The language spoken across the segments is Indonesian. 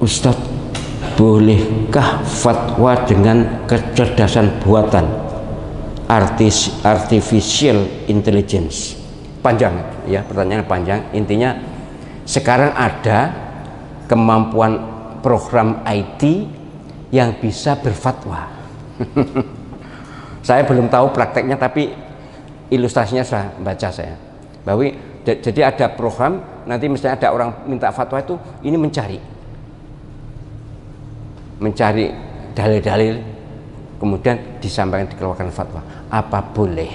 Ustadz, bolehkah fatwa dengan kecerdasan buatan, artificial intelligence? Panjang ya, pertanyaan panjang. Intinya sekarang ada kemampuan program IT yang bisa berfatwa. Saya belum tahu prakteknya, tapi ilustrasinya sudah baca saya. Bahwa jadi ada program, nanti misalnya ada orang minta fatwa itu, ini mencari dalil-dalil, kemudian disampaikan, dikeluarkan fatwa. Apa boleh?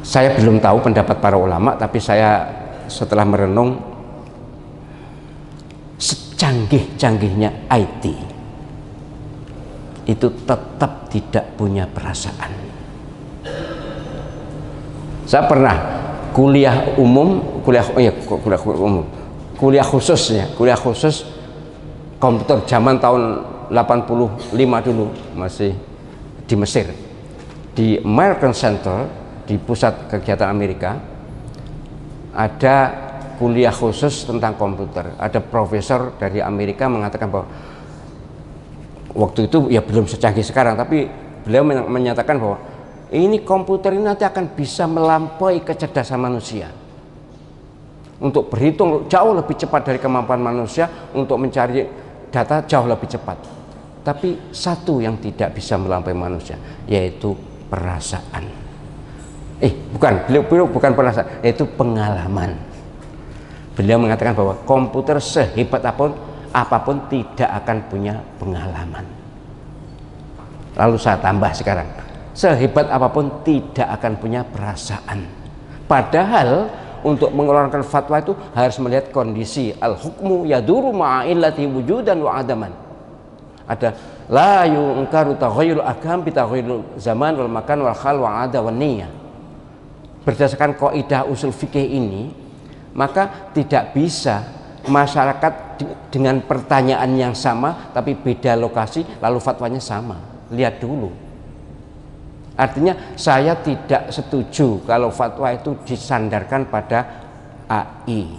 Saya belum tahu pendapat para ulama, tapi saya setelah merenung, secanggih-canggihnya IT itu tetap tidak punya perasaan. Saya pernah kuliah khusus komputer zaman tahun 85 dulu, masih di Mesir, di American Center, di pusat kegiatan Amerika. Ada kuliah khusus tentang komputer. Ada profesor dari Amerika mengatakan bahwa waktu itu ya belum secanggih sekarang, tapi beliau menyatakan bahwa ini komputer ini nanti akan bisa melampaui kecerdasan manusia, untuk berhitung jauh lebih cepat dari kemampuan manusia, untuk mencari data jauh lebih cepat. Tapi satu yang tidak bisa melampaui manusia, yaitu perasaan. Beliau bukan perasaan, yaitu pengalaman. Beliau mengatakan bahwa komputer sehebat apapun tidak akan punya pengalaman. Lalu saya tambah sekarang, sehebat apapun tidak akan punya perasaan. Padahal untuk mengeluarkan fatwa itu harus melihat kondisi. Al-hukmu yaduru ma'illati wujudan wa adaman. Ada la yunkaru taghayyurul ahkam bi taghayyurul zaman wal makan wal hal wa ada wa niyah. Berdasarkan kaidah usul fikih ini, maka tidak bisa masyarakat dengan pertanyaan yang sama tapi beda lokasi lalu fatwanya sama. Lihat dulu. Artinya saya tidak setuju kalau fatwa itu disandarkan pada AI,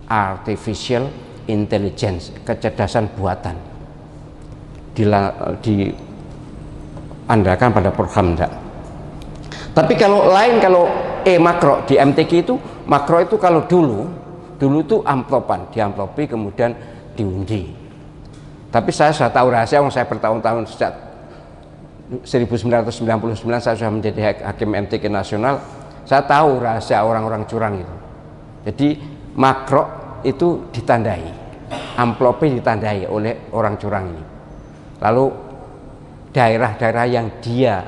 artificial intelligence, kecerdasan buatan, diandalkan pada program enggak. Tapi kalau makro di MTQ itu, makro itu kalau dulu itu amplopan, diamplopi kemudian diundi. Tapi saya sudah tahu rahasia, saya bertahun-tahun sejak 1999 saya sudah menjadi hakim MTQ nasional. Saya tahu rahasia orang-orang curang itu. Jadi makro itu ditandai, amplopnya ditandai oleh orang curang ini. Lalu daerah-daerah yang dia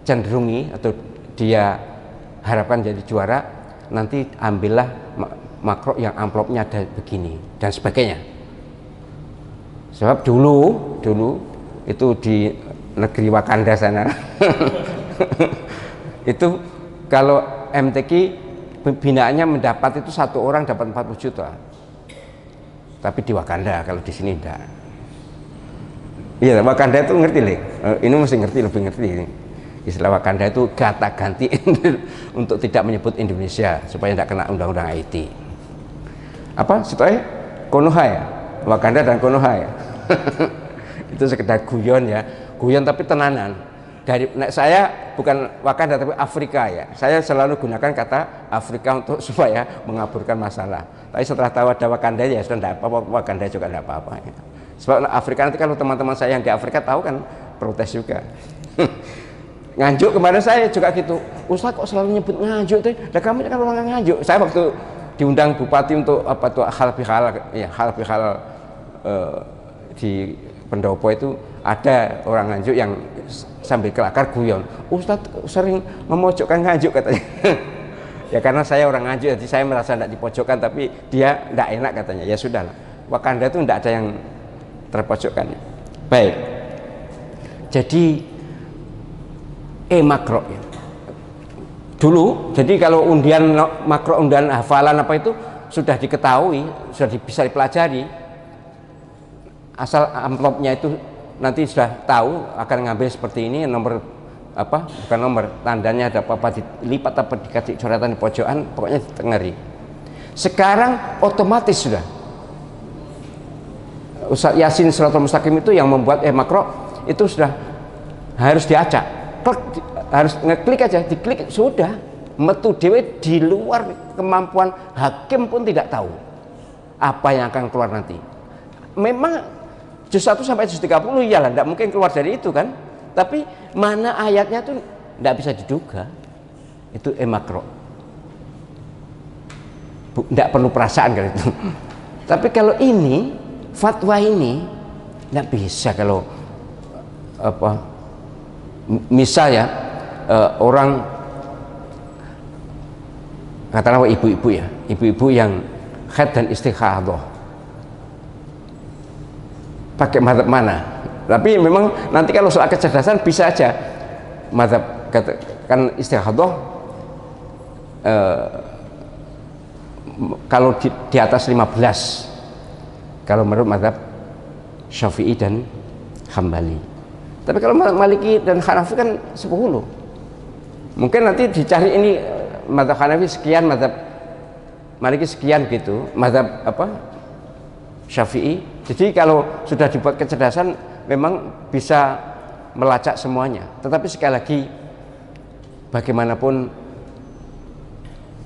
cenderungi atau dia harapkan jadi juara, nanti ambillah makro yang amplopnya ada begini dan sebagainya. Sebab dulu itu di negeri Wakanda sana itu kalau MTQ binaannya mendapat itu satu orang dapat 40 juta, tapi di Wakanda, kalau di sini enggak. Iya, Wakanda itu ngerti nih, ini mesti ngerti, lebih ngerti ini. Istilah Wakanda itu kata ganti untuk tidak menyebut Indonesia supaya tidak kena undang-undang IT. Apa setelahnya? Konoha ya, Wakanda dan Konoha ya. Itu sekedar guyon ya, guyon tapi tenanan. Saya bukan Wakanda tapi Afrika ya. Saya selalu gunakan kata Afrika untuk supaya mengaburkan masalah. Tapi setelah tahu ada Wakanda ya sudah tidak apa-apa, Wakanda juga tidak apa-apa. Ya. Sebab Afrika nanti kalau teman-teman saya yang di Afrika tahu kan protes juga. Nganjuk kemarin saya juga gitu, Ustaz kok selalu nyebut Nganjuk tuh? Lah kami kan orang Nganjuk. Saya waktu diundang bupati untuk apa tuh hal bihal di Pendopo itu ada orang Nganjuk yang sambil kelakar guyon, Ustaz sering memojokkan Nganjuk katanya. Ya karena saya orang Nganjuk jadi saya merasa tidak dipojokkan, tapi dia tidak enak katanya. Ya sudahlah, Wakanda itu tidak ada yang terpojokkan. Baik, jadi makro ya. Dulu, jadi kalau undian makro, undian hafalan apa itu sudah diketahui, sudah bisa dipelajari. Asal amplopnya itu nanti sudah tahu akan ngambil seperti ini, nomor apa? Bukan nomor, tandanya ada apa dilipat apa dikasih coretan di pojokan, pokoknya ditengeri. Sekarang otomatis sudah Ustaz Yasin Shiratal Mustaqim itu yang membuat makro itu sudah harus diacak, harus ngeklik aja, diklik sudah metu dewe, di luar kemampuan hakim pun tidak tahu apa yang akan keluar nanti. Memang juz 1 sampai juz 30 iyalah tidak mungkin keluar dari itu kan, tapi mana ayatnya tuh tidak bisa diduga. Itu makro, tidak perlu perasaan kalau itu. Tapi kalau ini fatwa ini tidak bisa. Kalau apa misalnya orang katakanlah ibu-ibu ya, ibu-ibu yang haid dan istikhadah pakai mazhab mana, tapi memang nanti kalau soal kecerdasan bisa aja mazhab kan istikhadah kalau di atas 15 kalau menurut mazhab Syafi'i dan Hambali. Tapi kalau Maliki dan Hanafi kan 10. Mungkin nanti dicari ini mazhab Hanafi sekian, mazhab Maliki sekian gitu, mazhab apa Syafi'i. Jadi kalau sudah dibuat kecerdasan memang bisa melacak semuanya. Tetapi sekali lagi bagaimanapun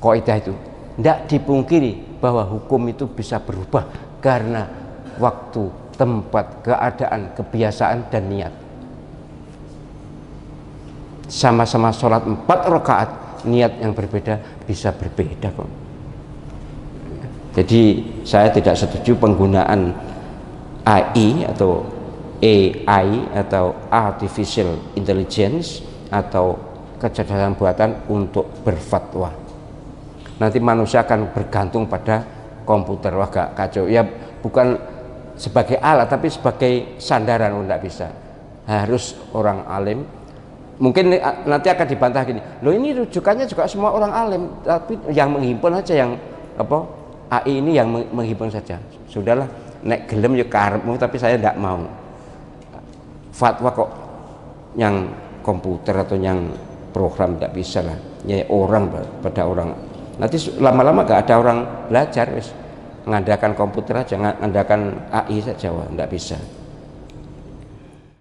kaidah itu tidak dipungkiri bahwa hukum itu bisa berubah karena waktu, tempat, keadaan, kebiasaan dan niat. Sama-sama sholat 4 rakaat, niat yang berbeda bisa berbeda kok. Jadi saya tidak setuju penggunaan AI atau AI atau artificial intelligence atau kecerdasan buatan untuk berfatwa. Nanti manusia akan bergantung pada komputer. Wah gak kacau ya, bukan sebagai alat tapi sebagai sandaran. Tidak bisa, harus orang alim. Mungkin nanti akan dibantah gini, loh ini rujukannya juga semua orang alim, tapi yang menghimpun aja, yang apa AI ini yang menghimpun saja. Sudahlah, nek gelem ya karepmu, tapi saya tidak mau fatwa kok yang komputer atau yang program, tidak bisa lah. Ya orang pada orang, nanti lama-lama gak ada orang belajar, wis ngandalkan komputer aja, ngandalkan AI saja, wah tidak bisa.